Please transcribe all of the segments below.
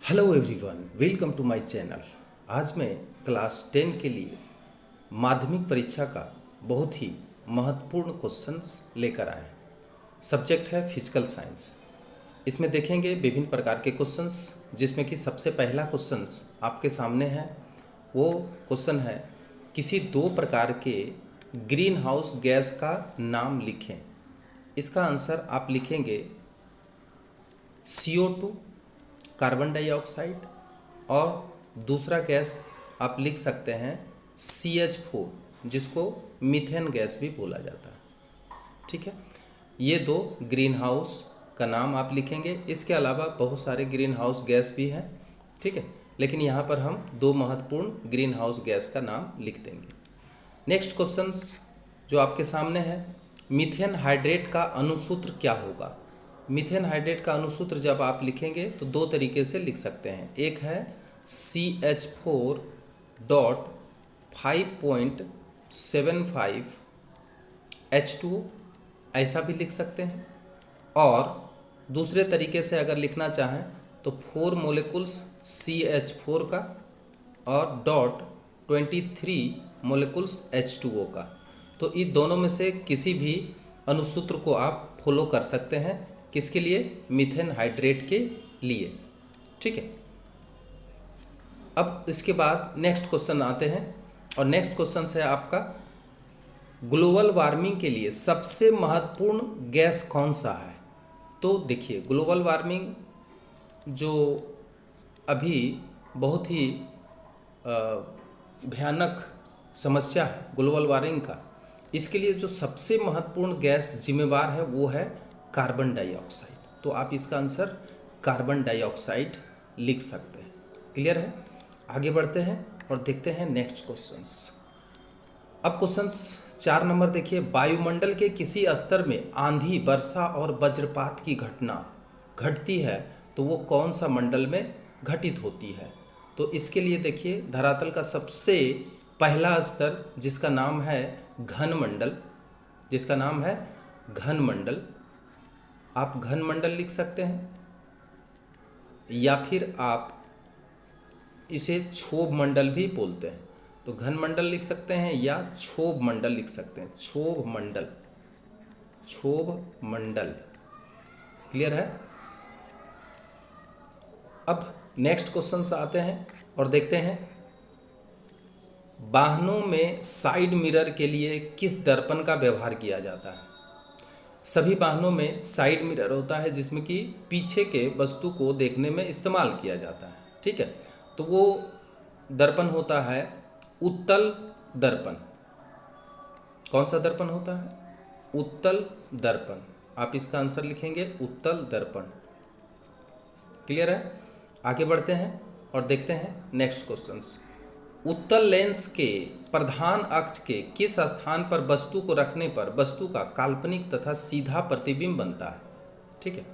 Hello everyone, welcome to my channel. आज मैं class 10 के लिए माध्यमिक परीक्षा का बहुत ही महत्वपूर्ण क्वेश्चंस लेकर आए हैं। सब्जेक्ट है फिजिकल साइंस। इसमें देखेंगे विभिन्न प्रकार के क्वेश्चंस, जिसमें कि सबसे पहला क्वेश्चंस आपके सामने है। वो क्वेश्चन है, किसी दो प्रकार के ग्रीन हाउस गैस का नाम लिखें। इसका आंसर आप लिखेंगे CO2 कार्बन डाइऑक्साइड, और दूसरा गैस आप लिख सकते हैं CH4 जिसको मीथेन गैस भी बोला जाता है। ठीक है, ये दो ग्रीन हाउस का नाम आप लिखेंगे। इसके अलावा बहुत सारे ग्रीन हाउस गैस भी हैं, ठीक है, लेकिन यहाँ पर हम दो महत्वपूर्ण ग्रीन हाउस गैस का नाम लिख देंगे। नेक्स्ट क्वेश्चंस जो आपके सामने है, मीथेन हाइड्रेट का अणुसूत्र क्या होगा। मीथेन हाइड्रेट का अणुसूत्र जब आप लिखेंगे तो दो तरीके से लिख सकते हैं। एक है CH4.5.75H2O, ऐसा भी लिख सकते हैं। और दूसरे तरीके से अगर लिखना चाहें तो 4 मोलिकुल्स CH4 का और .23 मोलिकुल्स H2O का। तो इन दोनों में से किसी भी अणुसूत्र को आप फॉलो कर सकते हैं। किसके लिए? मीथेन हाइड्रेट के लिए। ठीक है, अब इसके बाद नेक्स्ट क्वेश्चन आते हैं, और नेक्स्ट क्वेश्चन है आपका, ग्लोबल वार्मिंग के लिए सबसे महत्वपूर्ण गैस कौन सा है। तो देखिए, ग्लोबल वार्मिंग जो अभी बहुत ही भयानक समस्या है ग्लोबल वार्मिंग का, इसके लिए जो सबसे महत्वपूर्ण गैस जिम्मेवार है वो है कार्बन डाइऑक्साइड। तो आप इसका आंसर कार्बन डाइऑक्साइड लिख सकते हैं। क्लियर है? आगे बढ़ते हैं और देखते हैं नेक्स्ट क्वेश्चंस। अब क्वेश्चंस 4 नंबर देखिए, वायुमंडल के किसी स्तर में आंधी, वर्षा और वज्रपात की घटना घटती है तो वो कौन सा मंडल में घटित होती है। तो इसके लिए देखिए, धरातल का सबसे पहला स्तर जिसका नाम है घनमंडल, जिसका नाम है घनमंडल, आप घनमंडल लिख सकते हैं, या फिर आप इसे क्षोभ मंडल भी बोलते हैं। तो घनमंडल लिख सकते हैं या क्षोभ मंडल लिख सकते हैं। क्षोभ मंडल, क्षोभ मंडल। क्लियर है? अब नेक्स्ट क्वेश्चन आते हैं और देखते हैं, वाहनों में साइड मिरर के लिए किस दर्पण का व्यवहार किया जाता है। सभी वाहनों में साइड मिरर होता है जिसमें कि पीछे के वस्तु को देखने में इस्तेमाल किया जाता है। ठीक है, तो वो दर्पण होता है उत्तल दर्पण। कौन सा दर्पण होता है? उत्तल दर्पण। आप इसका आंसर लिखेंगे उत्तल दर्पण। क्लियर है? आगे बढ़ते हैं और देखते हैं नेक्स्ट क्वेश्चंस। उत्तल लेंस के प्रधान अक्ष के किस स्थान पर वस्तु को रखने पर वस्तु का काल्पनिक तथा सीधा प्रतिबिंब बनता है। ठीक है,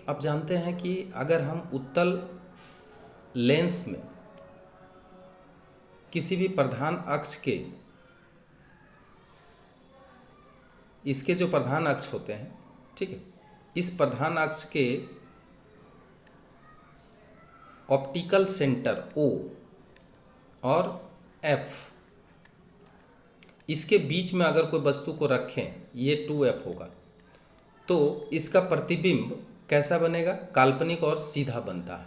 अब जानते हैं कि अगर हम उत्तल लेंस में किसी भी प्रधान अक्ष के, इसके जो प्रधान अक्ष होते हैं, ठीक है, इस प्रधान अक्ष के ऑप्टिकल सेंटर O और F, इसके बीच में अगर कोई वस्तु को रखें, ये 2F होगा, तो इसका प्रतिबिंब कैसा बनेगा? काल्पनिक और सीधा बनता है।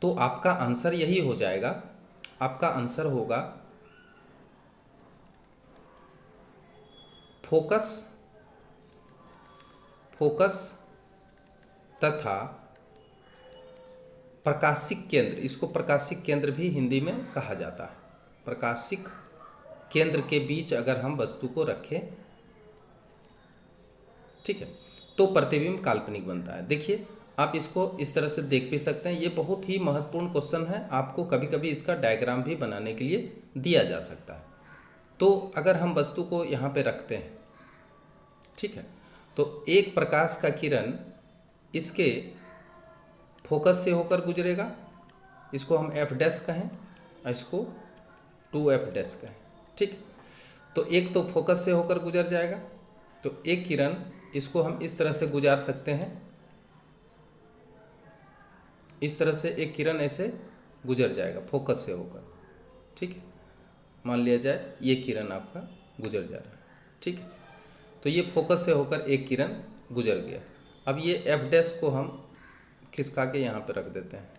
तो आपका आंसर यही हो जाएगा, आपका आंसर होगा फोकस, फोकस तथा प्रकाशिक केंद्र। इसको प्रकाशिक केंद्र भी हिंदी में कहा जाता है। प्रकाशिक केंद्र के बीच अगर हम वस्तु को रखें, ठीक है, तो प्रतिबिंब काल्पनिक बनता है। देखिए, आप इसको इस तरह से देख भी सकते हैं। ये बहुत ही महत्वपूर्ण क्वेश्चन है, आपको कभी कभी इसका डायग्राम भी बनाने के लिए दिया जा सकता है। तो अगर हम वस्तु को यहाँ पे रखते हैं, ठीक है, तो एक प्रकाश का किरण इसके फोकस से होकर गुजरेगा, इसको हम F डैश कहें, इसको 2F डैश कहें। ठीक, तो एक तो फोकस से होकर गुजर जाएगा, तो एक किरण इसको हम इस तरह से गुजार सकते हैं, इस तरह से एक किरण ऐसे गुजर जाएगा फोकस से होकर, ठीक है। मान लिया जाए ये किरण आपका गुजर जा रहा है, ठीक है। तो ये फोकस से होकर एक किरण गुजर गया। अब ये एफ डैश को हम खिसका के यहाँ पे रख देते हैं,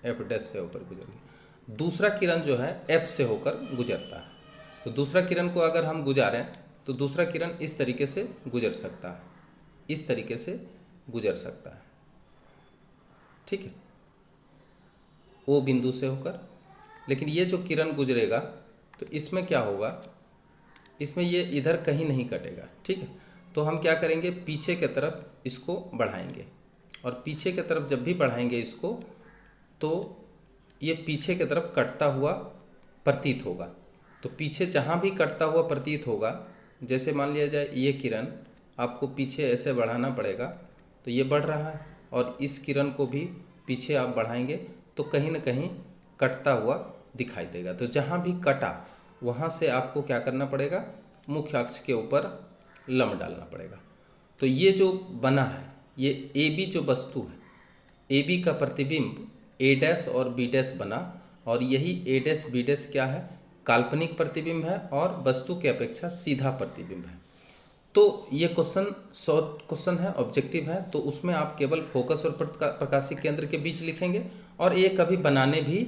एफ डैश से होकर गुजर गया। दूसरा किरण जो है एफ से होकर गुजरता है। तो दूसरा किरण को अगर हम गुजारें तो दूसरा किरण इस तरीके से गुजर सकता है, इस तरीके से गुजर सकता है, ठीक है, ओ बिंदु से होकर। लेकिन ये जो किरण गुजरेगा तो इसमें क्या होगा, इसमें ये इधर कहीं नहीं कटेगा, ठीक है। तो हम क्या करेंगे, पीछे की तरफ इसको बढ़ाएंगे, और पीछे की तरफ जब भी बढ़ाएंगे इसको तो ये पीछे की तरफ कटता हुआ प्रतीत होगा। तो पीछे जहाँ भी कटता हुआ प्रतीत होगा, जैसे मान लिया जाए ये किरण आपको पीछे ऐसे बढ़ाना पड़ेगा, तो ये बढ़ रहा है, और इस किरण को भी पीछे आप बढ़ाएंगे तो कहीं ना कहीं कटता हुआ दिखाई देगा। तो जहाँ भी कटा वहाँ से आपको क्या करना पड़ेगा, मुख्य अक्ष के ऊपर लंब डालना पड़ेगा। तो ये जो बना है, ये ए बी जो वस्तु है, ए बी का प्रतिबिंब ए डैश और बी डैश बना, और यही ए डैश बी डैश क्या है, काल्पनिक प्रतिबिंब है और वस्तु की अपेक्षा सीधा प्रतिबिंब है। तो ये क्वेश्चन शॉर्ट क्वेश्चन है, ऑब्जेक्टिव है, तो उसमें आप केवल फोकस और प्रकाशीय केंद्र के बीच लिखेंगे, और ये कभी बनाने भी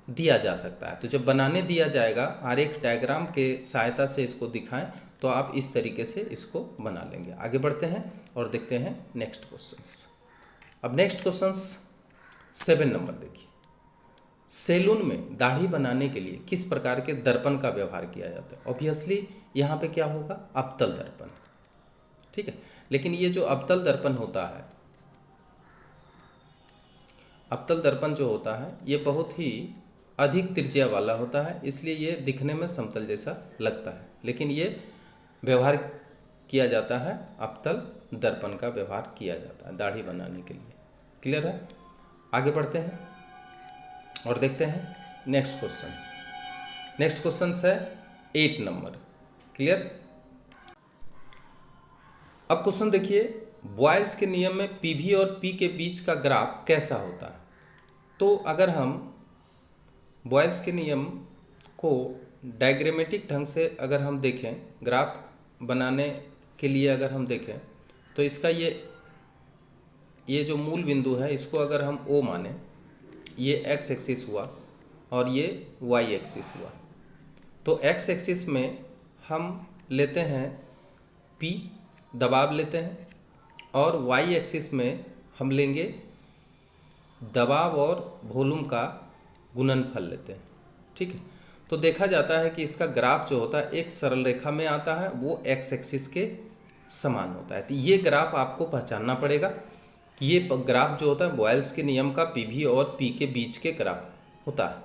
दिया जा सकता है। तो जब बनाने दिया जाएगा, आरेख डायग्राम के सहायता से इसको दिखाएं, तो आप इस तरीके से इसको बना लेंगे। आगे बढ़ते हैं और देखते हैं नेक्स्ट क्वेश्चंस। अब नेक्स्ट क्वेश्चंस 7 नंबर देखिए, सैलून में दाढ़ी बनाने के लिए किस प्रकार के दर्पण का व्यवहार किया जाता है। ऑब्वियसली यहाँ पे क्या होगा, अवतल दर्पण, ठीक है। लेकिन ये जो अवतल दर्पण होता है, अवतल दर्पण जो होता है ये बहुत ही अधिक त्रिज्या वाला होता है, इसलिए ये दिखने में समतल जैसा लगता है। लेकिन ये व्यवहार किया जाता है, अवतल दर्पण का व्यवहार किया जाता है दाढ़ी बनाने के लिए। क्लियर है। आगे बढ़ते हैं और देखते हैं नेक्स्ट क्वेश्चंस। नेक्स्ट क्वेश्चंस है 8 नंबर। क्लियर। अब क्वेश्चन देखिए, बॉयल्स के नियम में पी वी और पी के बीच का ग्राफ कैसा होता है। तो अगर हम बॉयल्स के नियम को डायग्रामेटिक ढंग से अगर हम देखें, ग्राफ बनाने के लिए अगर हम देखें, तो इसका ये जो मूल बिंदु है इसको अगर हम ओ माने, ये एक्स एक्सिस हुआ और ये वाई एक्सिस हुआ। तो एक्स एक्सिस में हम लेते हैं P, दबाव लेते हैं, और वाई एक्सिस में हम लेंगे दबाव और वॉल्यूम का गुणनफल लेते हैं, ठीक है। तो देखा जाता है कि इसका ग्राफ जो होता है एक सरल रेखा में आता है, वो एक्स एक्सिस के समान होता है। तो ये ग्राफ आपको पहचानना पड़ेगा कि ये ग्राफ जो होता है बॉयल्स के नियम का पी वी और पी के बीच के ग्राफ होता है।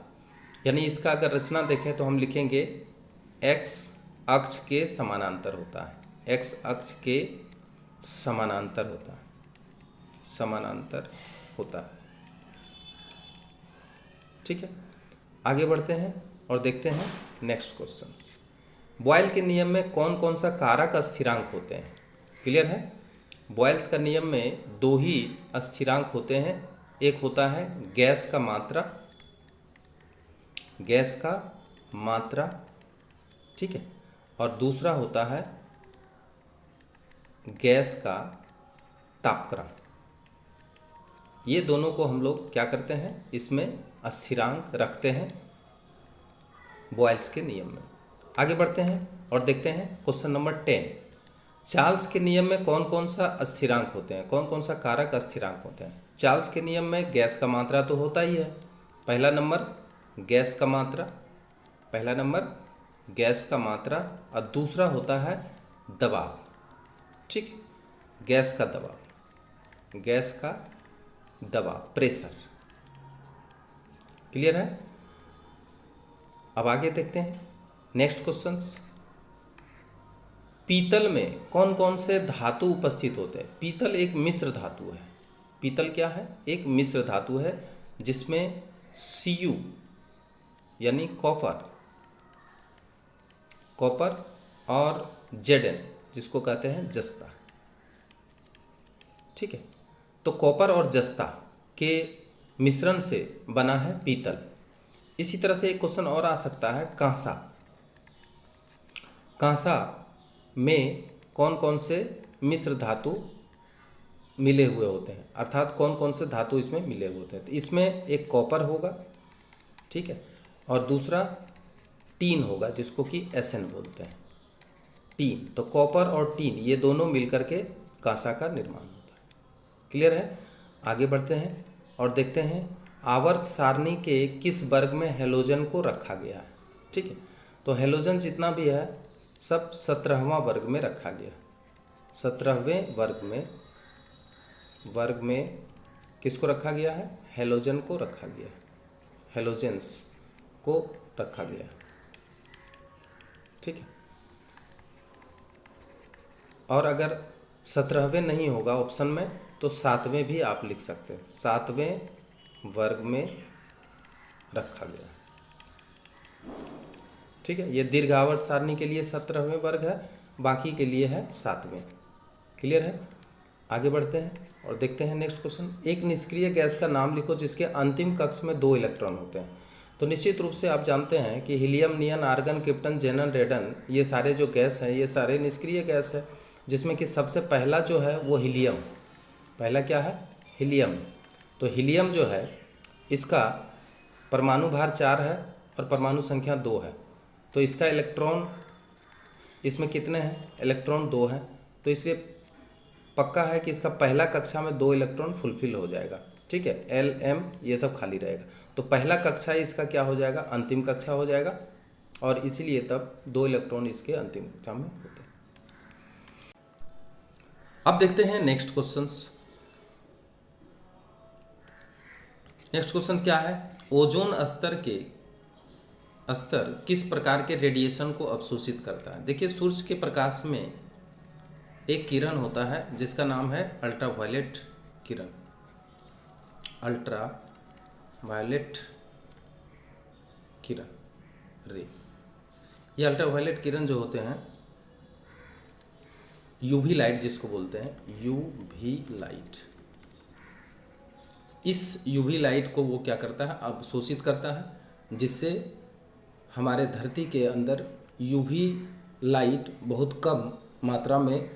यानी इसका अगर रचना देखें तो हम लिखेंगे एक्स अक्ष के समानांतर होता है, एक्स अक्ष के समानांतर होता है, समानांतर होता है, ठीक है। आगे बढ़ते हैं और देखते हैं नेक्स्ट क्वेश्चंस। बॉयल के नियम में कौन कौन सा कारक स्थिरांक होते हैं। क्लियर है। बॉयल्स का नियम में 2 ही स्थिरांक होते हैं, एक होता है गैस का मात्रा, गैस का मात्रा, ठीक है, और दूसरा होता है गैस का तापक्रम। ये दोनों को हम लोग क्या करते हैं, इसमें स्थिरांक रखते हैं बॉयल्स के नियम में। आगे बढ़ते हैं और देखते हैं क्वेश्चन नंबर 10। चार्ल्स के नियम में कौन कौन सा स्थिरांक होते हैं, कौन कौन सा कारक स्थिरांक होते हैं। चार्ल्स के नियम में गैस का मात्रा तो होता ही है, पहला नंबर गैस का मात्रा, पहला नंबर गैस का मात्रा, और दूसरा होता है दबाव, ठीक, गैस का दबाव, गैस का दबाव, प्रेशर। क्लियर है। अब आगे देखते हैं नेक्स्ट क्वेश्चंस। पीतल में कौन कौन से धातु उपस्थित होते हैं। पीतल एक मिश्र धातु है। पीतल क्या है, एक मिश्र धातु है जिसमें Cu यानी कॉपर, कॉपर और Zn जिसको कहते हैं जस्ता, ठीक है। तो कॉपर और जस्ता के मिश्रण से बना है पीतल। इसी तरह से एक क्वेश्चन और आ सकता है, कांसा। कांसा में कौन कौन से मिश्र धातु मिले हुए होते हैं, अर्थात कौन कौन से धातु इसमें मिले हुए होते हैं। तो इसमें एक कॉपर होगा, ठीक है, और दूसरा टीन होगा जिसको कि एसएन बोलते हैं, टीन। तो कॉपर और टीन ये दोनों मिलकर के कांसा का निर्माण होता है। क्लियर है। आगे बढ़ते हैं और देखते हैं आवर्त सारणी के किस वर्ग में हैलोजन को रखा गया है। ठीक है, तो हैलोजन जितना भी है सब 17वां वर्ग में रखा गया। 17वें वर्ग में किसको रखा गया है, हैलोजन को रखा गया है, हैलोजेंस को रखा गया है। ठीक है, और अगर 17वें नहीं होगा ऑप्शन में तो 7वें भी आप लिख सकते हैं, 7वें वर्ग में रखा गया। ठीक है, ये दीर्घावर्त सारणी के लिए 17वें वर्ग है, बाकी के लिए है 7वें। क्लियर है। आगे बढ़ते हैं और देखते हैं नेक्स्ट क्वेश्चन। एक निष्क्रिय गैस का नाम लिखो जिसके अंतिम कक्ष में 2 इलेक्ट्रॉन होते हैं। तो निश्चित रूप से आप जानते हैं कि हीलियम, नियन, आर्गन, क्रिप्टन, जेनन, रेडन, ये सारे जो गैस हैं ये सारे निष्क्रिय गैस है, जिसमें कि सबसे पहला जो है वो हीलियम। पहला क्या है, हीलियम। तो हीलियम जो है इसका परमाणु भार 4 है और परमाणु संख्या 2 है। तो इसका इलेक्ट्रॉन इसमें कितने हैं, इलेक्ट्रॉन 2 हैं। तो इसलिए पक्का है कि इसका पहला कक्षा में 2 इलेक्ट्रॉन फुलफिल हो जाएगा। ठीक है, एल एम ये सब खाली रहेगा। तो पहला कक्षा इसका क्या हो जाएगा, अंतिम कक्षा हो जाएगा, और इसीलिए तब 2 इलेक्ट्रॉन इसके अंतिम कक्षा में होते हैं। अब देखते हैं नेक्स्ट क्वेश्चंस। नेक्स्ट क्वेश्चन क्या है, ओजोन स्तर किस प्रकार के रेडिएशन को अवशोषित करता है। देखिए, सूर्य के प्रकाश में एक किरण होता है जिसका नाम है अल्ट्रावायलेट किरण। अल्ट्रावायलेट किरण रे, ये अल्ट्रावायलेट किरण जो होते हैं, यूवी लाइट जिसको बोलते हैं, यूवी लाइट, इस यूवी लाइट को वो क्या करता है, अवशोषित करता है, जिससे हमारे धरती के अंदर यूवी लाइट बहुत कम मात्रा में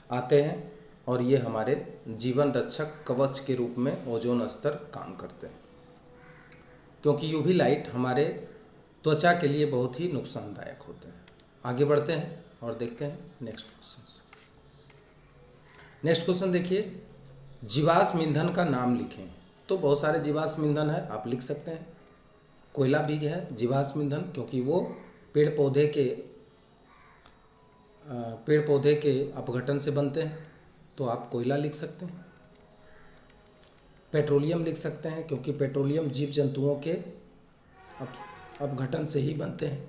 आते हैं और ये हमारे जीवन रक्षक कवच के रूप में ओजोन स्तर काम करते हैं, क्योंकि यूवी लाइट हमारे त्वचा के लिए बहुत ही नुकसानदायक होते हैं। आगे बढ़ते हैं और देखते हैं नेक्स्ट क्वेश्चन। नेक्स्ट क्वेश्चन देखिए, जीवाश्म ईंधन का नाम लिखें। तो बहुत सारे जीवाश्म ईंधन है, आप लिख सकते हैं। कोयला भी है जीवाश्म ईंधन, क्योंकि वो पेड़ पौधे के अपघटन से बनते हैं, तो आप कोयला लिख सकते हैं। पेट्रोलियम लिख सकते हैं, क्योंकि पेट्रोलियम जीव जंतुओं के अपघटन से ही बनते हैं,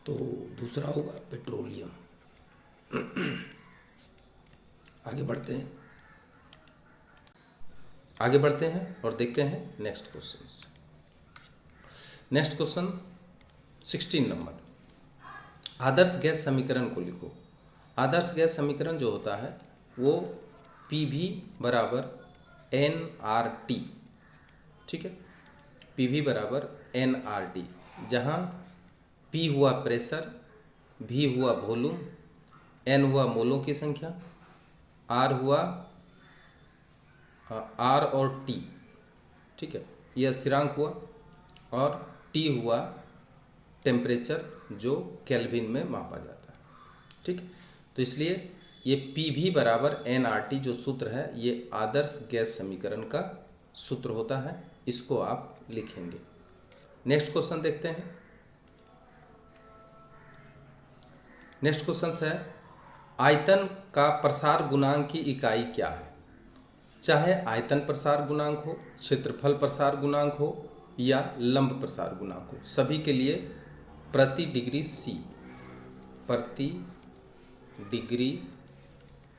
तो दूसरा होगा पेट्रोलियम। आगे बढ़ते हैं और देखते हैं next question. Next question 16 number, आदर्श गैस समीकरण को लिखो। आदर्श गैस समीकरण जो होता है वो PV बराबर nRT। ठीक है, PV बराबर nRT, जहाँ P हुआ प्रेशर, V हुआ वॉल्यूम, N हुआ मोलों की संख्या, R हुआ R और T, ठीक है, ये स्थिरांक हुआ, और T हुआ टेम्परेचर जो केल्विन में मापा जाता है। ठीक है, तो इसलिए ये PV बराबर nRT जो सूत्र है ये आदर्श गैस समीकरण का सूत्र होता है, इसको आप लिखेंगे। नेक्स्ट क्वेश्चन देखते हैं। नेक्स्ट क्वेश्चन है, आयतन का प्रसार गुणांक की इकाई क्या है। चाहे आयतन प्रसार गुणांक हो, क्षेत्रफल प्रसार गुणांक हो या लंब प्रसार गुणांक हो, सभी के लिए प्रति डिग्री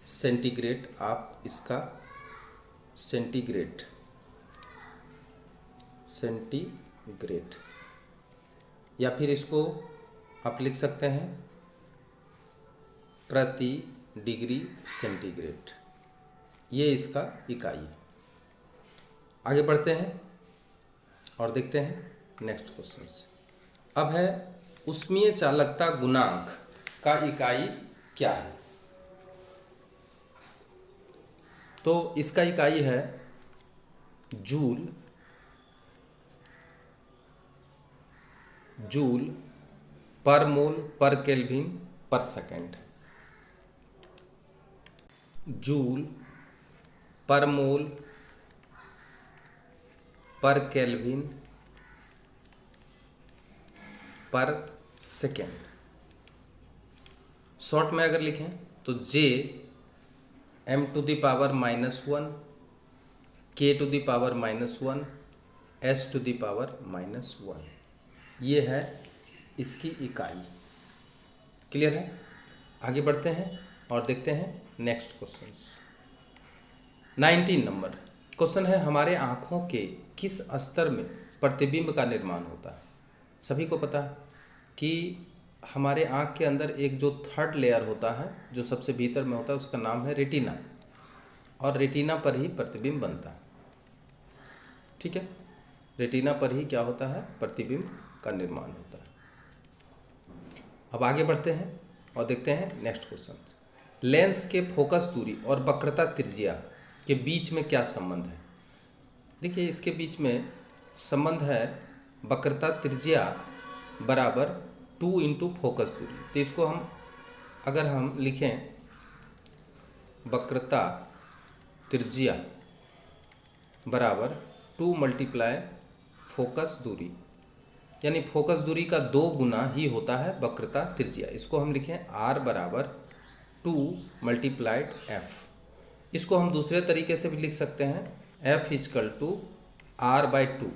सेंटीग्रेड, आप इसका सेंटीग्रेड या फिर इसको आप लिख सकते हैं प्रति डिग्री सेंटीग्रेड, ये इसका इकाई है। आगे बढ़ते हैं और देखते हैं नेक्स्ट क्वेश्चन। अब है उष्मीय चालकता गुणांक का इकाई क्या है। तो इसका इकाई है जूल पर मोल पर केल्विन पर सेकेंड। जूल पर मोल पर केल्विन पर सेकेंड। शॉर्ट में अगर लिखें तो J m⁻⁻1 k⁻⁻1 s⁻⁻1 ये है इसकी इकाई। क्लियर है। आगे बढ़ते हैं और देखते हैं नेक्स्ट क्वेश्चंस। 19 नंबर क्वेश्चन है, हमारे आँखों के किस स्तर में प्रतिबिंब का निर्माण होता है। सभी को पता है कि हमारे आँख के अंदर एक जो थर्ड लेयर होता है, जो सबसे भीतर में होता है, उसका नाम है रेटिना, और रेटिना पर ही प्रतिबिंब बनता है। ठीक है, रेटिना पर ही क्या होता है, प्रतिबिंब का निर्माण होता है। अब आगे बढ़ते हैं और देखते हैं नेक्स्ट क्वेश्चन। लेंस के फोकस दूरी और वक्रता त्रिज्या के बीच में क्या संबंध है। देखिए, इसके बीच में संबंध है वक्रता त्रिज्या बराबर 2 × फोकस दूरी। तो इसको अगर हम लिखें वक्रता त्रिज्या बराबर 2 × फोकस दूरी, यानी फोकस दूरी का 2 गुना ही होता है वक्रता त्रिज्या। इसको हम लिखें r बराबर 2 × f। इसको हम दूसरे तरीके से भी लिख सकते हैं f = r/2।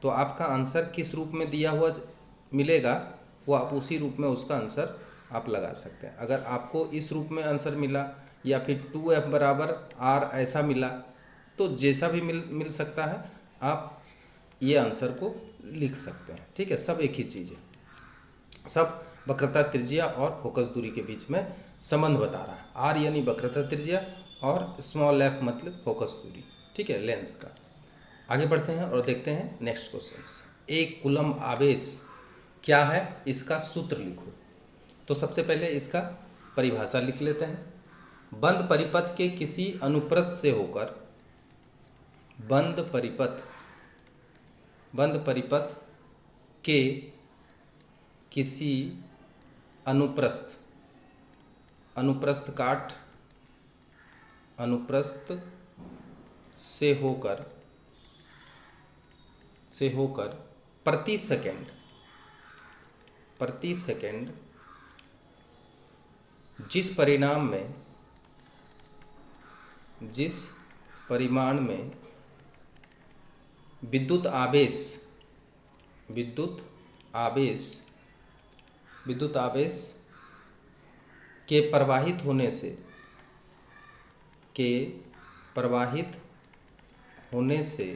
तो आपका आंसर किस रूप में दिया हुआ मिलेगा, वो आप उसी रूप में उसका आंसर आप लगा सकते हैं। अगर आपको इस रूप में आंसर मिला या फिर 2f बराबर r ऐसा मिला, तो जैसा भी मिल सकता है आप ये आंसर को लिख सकते हैं। ठीक है, सब एक ही चीज़ है, सब वक्रता त्रिज्या और फोकस दूरी के बीच में संबंध बता रहा है। r यानी वक्रता त्रिज्या और स्मॉल f मतलब फोकस दूरी। ठीक है, लेंस का। आगे बढ़ते हैं और देखते हैं नेक्स्ट क्वेश्चंस। एक कूलम्ब आवेश क्या है, इसका सूत्र लिखो। तो सबसे पहले इसका परिभाषा लिख लेते हैं। बंद परिपथ के किसी अनुप्रस्थ से होकर, बंद परिपथ के किसी अनुप्रस्थ काट से होकर प्रति सेकंड जिस परिमाण में विद्युत आवेश के प्रवाहित होने से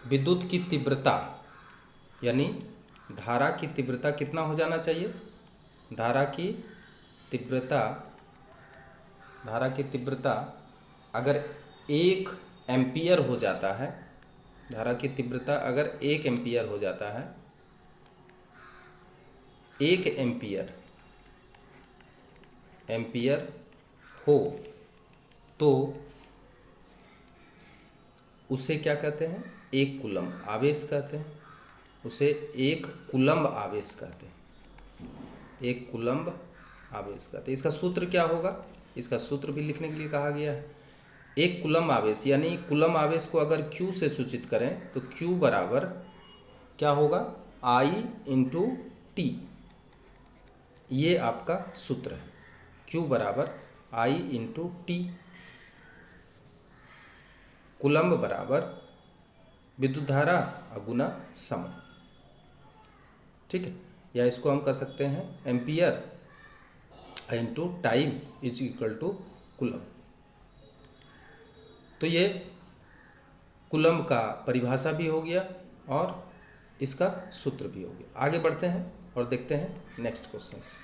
विद्युत की तीव्रता, यानी धारा की तीव्रता कितना हो जाना चाहिए, धारा की तीव्रता अगर 1 एम्पियर हो जाता है, धारा की तीव्रता अगर 1 एम्पियर हो जाता है, 1 एम्पियर हो, तो उसे क्या कहते हैं, 1 कूलम्ब आवेश कहते हैं। उसे 1 कूलम्ब आवेश कहते हैं, 1 कूलम्ब आवेश कहते हैं। इसका सूत्र क्या होगा, इसका सूत्र भी लिखने के लिए कहा गया है। 1 कूलम्ब आवेश, यानी कूलम्ब आवेश को अगर Q से सूचित करें तो Q बराबर क्या होगा, I × T। ये आपका सूत्र है, Q बराबर I × T। कूलम्ब बराबर विद्युत धारा गुना समय। ठीक है, या इसको हम कह सकते हैं एम्पियर × टाइम = कूलम्ब। तो ये कूलम्ब का परिभाषा भी हो गया और इसका सूत्र भी हो गया। आगे बढ़ते हैं और देखते हैं नेक्स्ट क्वेश्चंस।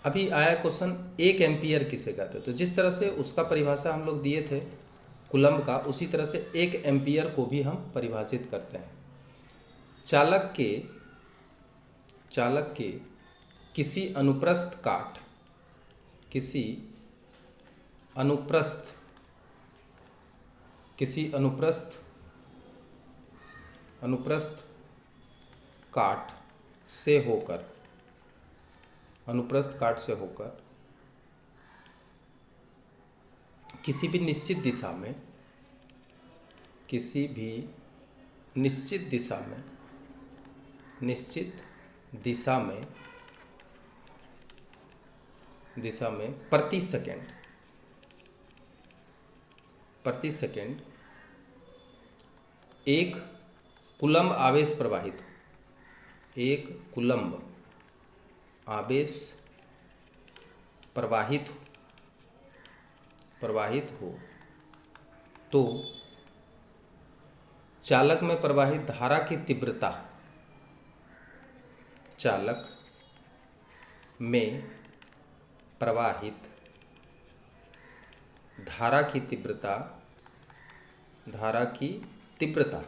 अभी आया क्वेश्चन 1 एम्पियर किसे कहते हैं। तो जिस तरह से उसका परिभाषा हम लोग दिए थे कूलम्ब का, उसी तरह से 1 एम्पियर को भी हम परिभाषित करते हैं। चालक के किसी अनुप्रस्थ काट से होकर किसी भी निश्चित दिशा में प्रति सेकंड 1 कूलम्ब आवेश प्रवाहित हो तो चालक में प्रवाहित धारा की तीव्रता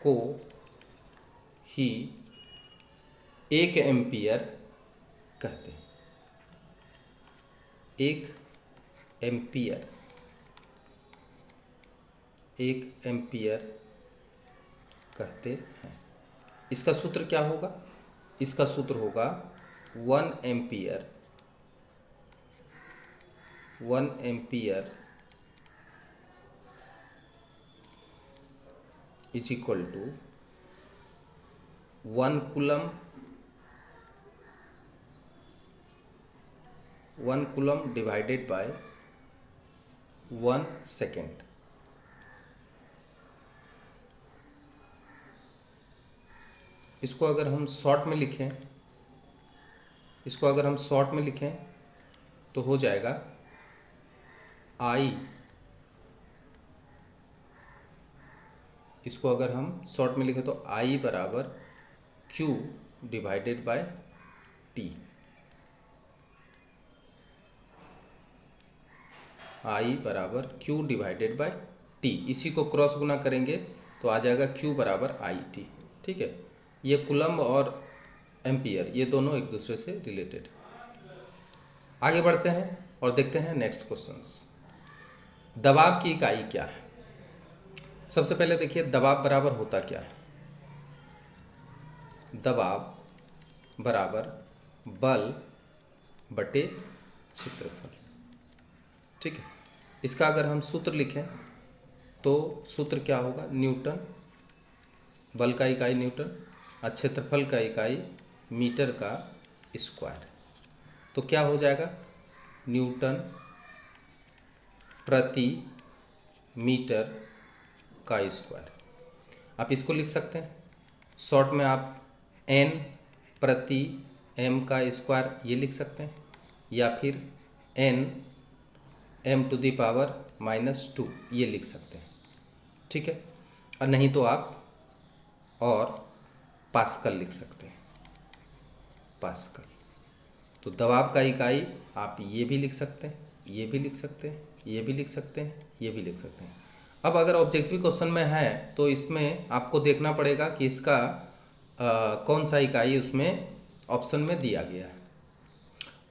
को ही 1 एम्पियर कहते हैं। 1 एम्पियर कहते हैं। इसका सूत्र क्या होगा? इसका सूत्र होगा 1 ampere is equal to 1 coulomb divided by 1 second. इसको अगर हम शॉर्ट में लिखें तो हो जाएगा I, इसको अगर हम शॉर्ट में लिखें तो I बराबर Q divided by T। I बराबर Q डिवाइडेड बाय T। इसी को क्रॉस गुना करेंगे तो आ जाएगा Q बराबर IT। ठीक है, ये कूलम्ब और एम्पियर ये दोनों एक दूसरे से रिलेटेड। आगे बढ़ते हैं और देखते हैं नेक्स्ट क्वेश्चंस। दबाव की इकाई क्या है? सबसे पहले देखिए दबाव बराबर होता क्या है। दबाव बराबर बल बटे क्षेत्रफल। ठीक है, इसका अगर हम सूत्र लिखें तो सूत्र क्या होगा? न्यूटन, बल का इकाई न्यूटन और क्षेत्रफल का इकाई मीटर का स्क्वायर। तो क्या हो जाएगा? न्यूटन प्रति मीटर का स्क्वायर। आप इसको लिख सकते हैं शॉर्ट में, आप n प्रति m का स्क्वायर ये लिख सकते हैं, या फिर n m⁻⁻² ये लिख सकते हैं। ठीक है, और नहीं तो आप और पास्कल लिख सकते हैं, पास्कल। तो दबाव का इकाई आप ये भी लिख सकते हैं, ये भी लिख सकते हैं, ये भी लिख सकते हैं, ये भी लिख सकते हैं। अब अगर ऑब्जेक्टिव क्वेश्चन में है तो इसमें आपको देखना पड़ेगा कि इसका कौन सा इकाई उसमें ऑप्शन में दिया गया है।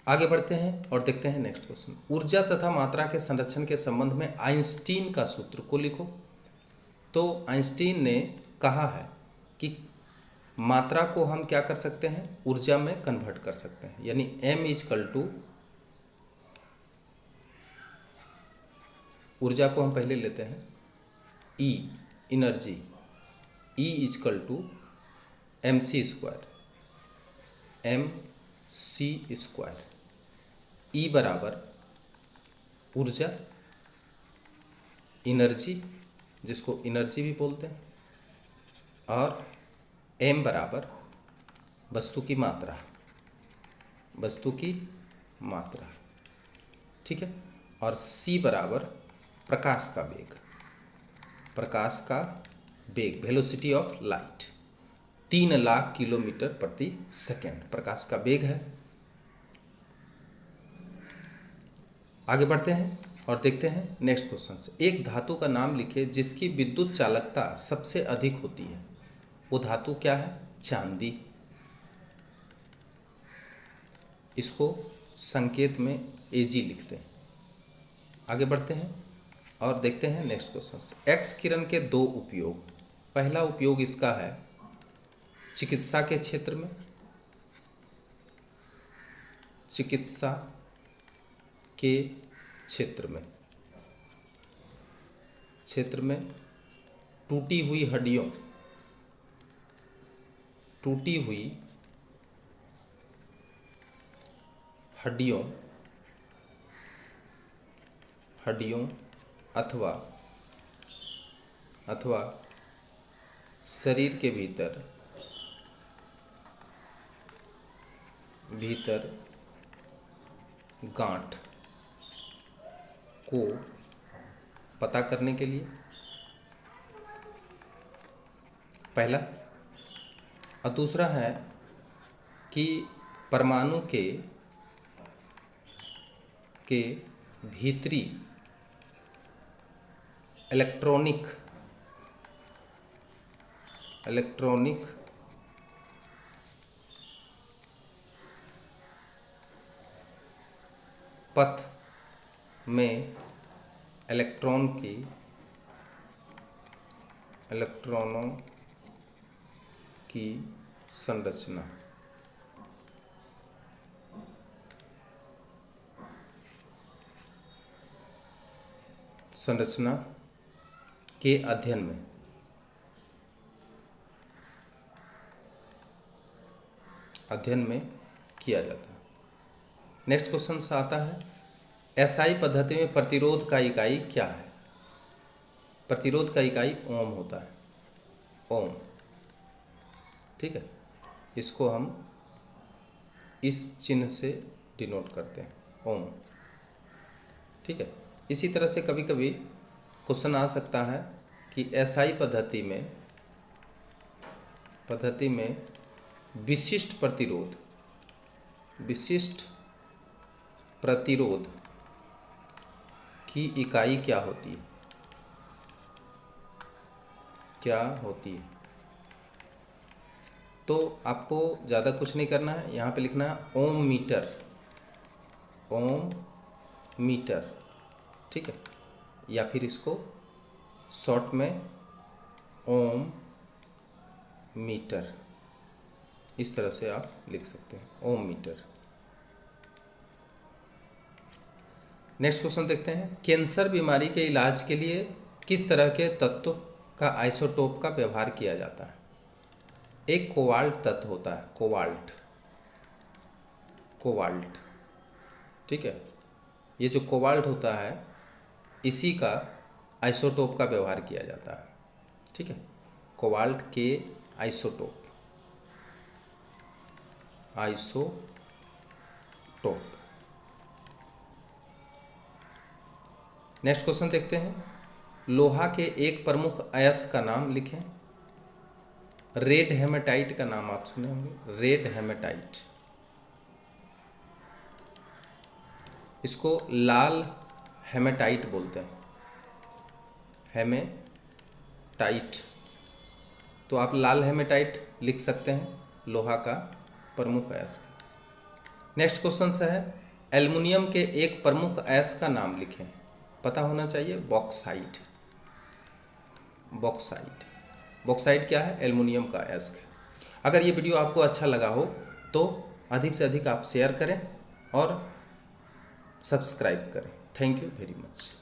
आगे बढ़ते हैं और देखते हैं नेक्स्ट क्वेश्चन। ऊर्जा तथा मात्रा के संरक्षण के संबंध में आइंस्टीन का सूत्र को लिखो। तो आइंस्टीन ने कहा है कि मात्रा को हम क्या कर सकते हैं? ऊर्जा में कन्वर्ट कर सकते हैं, यानी m = ऊर्जा को हम पहले लेते हैं E energy, E = mc²। E बराबर ऊर्जा, एनर्जी जिसको एनर्जी भी बोलते हैं, और m बराबर वस्तु की मात्रा। ठीक है, और c बराबर प्रकाश का वेग, velocity of light. 3 lakh kilometre प्रति सेकेंड प्रकाश का वेग है। आगे बढ़ते हैं और देखते हैं नेक्स्ट क्वेश्चन से। एक धातु का नाम लिखे जिसकी विद्युत चालकता सबसे अधिक होती है। वो धातु क्या है? चांदी। इसको संकेत में Ag लिखते हैं। आगे बढ़ते हैं और देखते हैं नेक्स्ट क्वेश्चन से। एक्स किरण के दो उपयोग। पहला उपयोग इसका है चिकित्सा के क्षेत्र में, चिकित्सा के क्षेत्र में टूटी हुई हड्डियों अथवा शरीर के भीतर गांठ को पता करने के लिए पहला, और दूसरा है कि परमाणु के भीतरी इलेक्ट्रॉनिक पथ में इलेक्ट्रॉनों की संरचना के अध्ययन में किया जाता है। नेक्स्ट क्वेश्चन से आता है, एसआई पद्धति में प्रतिरोध का इकाई क्या है? प्रतिरोध का इकाई ओम होता है, ओम। ठीक है, इसको हम इस चिन्ह से डिनोट करते हैं, ओम। ठीक है, इसी तरह से कभी कभी क्वेश्चन आ सकता है कि एसआई पद्धति में विशिष्ट प्रतिरोध की इकाई क्या होती है? तो आपको ज़्यादा कुछ नहीं करना है, यहाँ पे लिखना है ओम मीटर। ठीक है, या फिर इसको शॉर्ट में ओम मीटर, इस तरह से आप लिख सकते हैं, ओम मीटर। नेक्स्ट क्वेश्चन देखते हैं, कैंसर बीमारी के इलाज के लिए किस तरह के तत्व का आइसोटोप का व्यवहार किया जाता है? एक कोबाल्ट तत्व होता है, कोबाल्ट। ठीक है, ये जो कोबाल्ट होता है इसी का आइसोटोप का व्यवहार किया जाता है। ठीक है, कोबाल्ट के आइसोटोप। नेक्स्ट क्वेश्चन देखते हैं, लोहा के एक प्रमुख अयस्क का नाम लिखें। रेड हेमेटाइट का नाम आप सुने होंगे, रेड हेमेटाइट। इसको लाल हेमेटाइट बोलते हैं, हेमेटाइट। तो आप लाल हेमेटाइट लिख सकते हैं, लोहा का प्रमुख अयस्क। नेक्स्ट क्वेश्चन से है, एल्युमिनियम के एक प्रमुख अयस्क का नाम लिखें। पता होना चाहिए, बॉक्साइट। बॉक्साइट क्या है? एल्युमिनियम का अयस्क है। अगर ये वीडियो आपको अच्छा लगा हो तो अधिक से अधिक आप शेयर करें और सब्सक्राइब करें। Thank you very much.